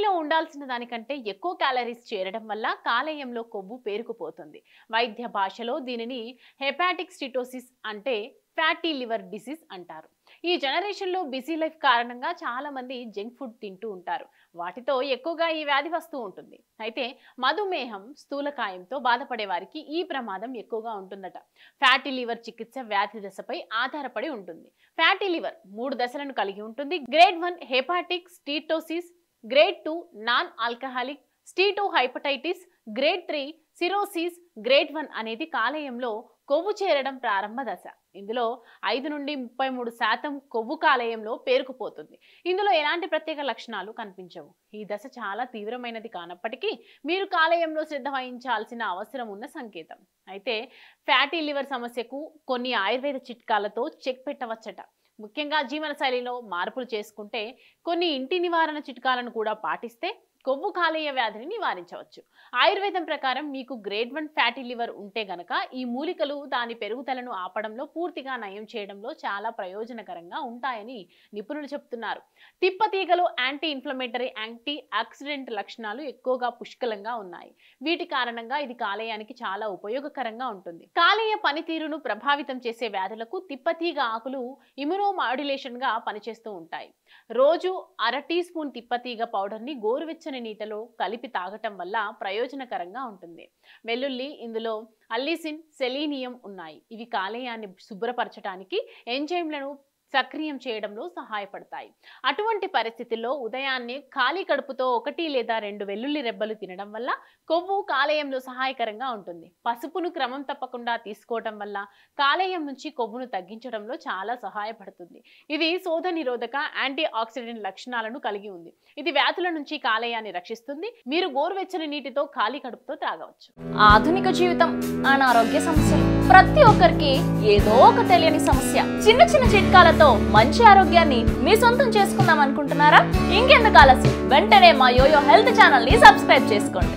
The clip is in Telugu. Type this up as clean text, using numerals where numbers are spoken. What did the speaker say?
బాడీలో ఉండాల్సిన దానికంటే ఎక్కువ క్యాలరీస్ చేరడం వల్ల కాలేయంలో కొవ్వు పేరుకుపోతుంది. వైద్య భాషలో దీనిని హెపాటిక్ స్టిటోసిస్ అంటే ఫ్యాటీ లివర్ డిసీజ్ అంటారు. ఈ జనరేషన్లో బిజీ లైఫ్ కారణంగా చాలా మంది జంక్ ఫుడ్ తింటూ ఉంటారు. వాటితో ఎక్కువగా ఈ వ్యాధి వస్తూ ఉంటుంది. అయితే మధుమేహం, స్థూలకాయంతో బాధపడే వారికి ఈ ప్రమాదం ఎక్కువగా ఉంటుందట. ఫ్యాటీ లివర్ చికిత్స వ్యాధి దశపై ఆధారపడి ఉంటుంది. ఫ్యాటీ లివర్ 3 దశలను కలిగి ఉంటుంది. Grade 1 hepatic steatosis, grade 2 non alcoholic steatohepatitis, grade 3 cirrhosis, grade 1 అనేది కాలేయంలో కొవ్వు చేరడం ప్రారంభ దశ. ఇందులో 5 నుండి 33% కొవ్వు కాలేయంలో పేరుకుపోతుంది. ఇందులో ఎలాంటి ప్రత్యేక లక్షణాలు కనిపించవు. ఈ దశ చాలా తీవ్రమైనది కానప్పటికీ మీరు కాలేయంలో శ్రద్ధ వహించాల్సిన అవసరం ఉన్న సంకేతం. అయితే ఫ్యాటీ లివర్ సమస్యకు కొన్ని ఆయుర్వేద చిట్కాలతో చెక్ పెట్టవచ్చట. ముఖ్యంగా జీవనశైలిలో మార్పులు చేసుకుంటే, కొన్ని ఇంటి నివారణ చిట్కాలను కూడా పాటిస్తే కొవ్వు కాలేయ వ్యాధిని నివారించవచ్చు. ఆయుర్వేదం ప్రకారం మీకు గ్రేడ్ 1 ఫ్యాటీ లివర్ ఉంటే గనక ఈ మూలికలు దాని పెరుగుదలను ఆపడంలో, పూర్తిగా నయం చేయడంలో చాలా ప్రయోజనకరంగా ఉంటాయని నిపుణులు చెప్తున్నారు. తిప్పతీగలో యాంటీ ఇన్ఫ్లమేటరీ, యాంటీ ఆక్సిడెంట్ లక్షణాలు ఎక్కువగా పుష్కలంగా ఉన్నాయి. వీటి కారణంగా ఇది కాలేయానికి చాలా ఉపయోగకరంగా ఉంటుంది. కాలేయ పనితీరును ప్రభావితం చేసే వ్యాధులకు తిప్పతీగ ఆకులు ఇమ్యునోమాడ్యులేషన్ గా పనిచేస్తూ ఉంటాయి. రోజు 1/2 టీ స్పూన్ తిప్పతీగ పౌడర్ ని గోరువెచ్చని నీటిలో కలిపి తాగటం వల్ల ప్రయోజనకరంగా ఉంటుంది. వెల్లుల్లి, ఇందులో అల్లిసిన్, సెలీనియం ఉన్నాయి. ఇవి కాలేయాన్ని శుభ్రపరచడానికి, ఎంజైమ్లను సక్రియం చేయడంలో సహాయపడతాయి. అటువంటి పరిస్థితుల్లో ఉదయాన్నే ఖాళీ కడుపుతో 1 లేదా 2 వెల్లుల్లి రెబ్బలు తినడం వల్ల కొవ్వు కాలేయంలో సహాయకరంగా ఉంటుంది. పసుపును క్రమం తప్పకుండా తీసుకోవడం వల్ల కాలేయం నుంచి కొవ్వును తగ్గించడంలో చాలా సహాయపడుతుంది. ఇది శోధ నిరోధక, యాంటీ ఆక్సిడెంట్ లక్షణాలను కలిగి ఉంది. ఇది వ్యాధుల నుంచి కాలేయాన్ని రక్షిస్తుంది. మీరు గోరువెచ్చని నీటితో ఖాళీ కడుపుతో తాగవచ్చు. ఆధునిక జీవితం, అనారోగ్య సమస్యలు, ప్రతి ఒక్కరికి ఏదో ఒక తెలియని సమస్య. చిన్న చిన్న చిట్కాలతో మంచి ఆరోగ్యాన్ని మీ సొంతం చేసుకుందాం అనుకుంటున్నారా? ఇంకెందుకు ఆలస్యం, వెంటనే మా యోయో హెల్త్ ఛానల్ ని సబ్స్క్రైబ్ చేసుకోండి.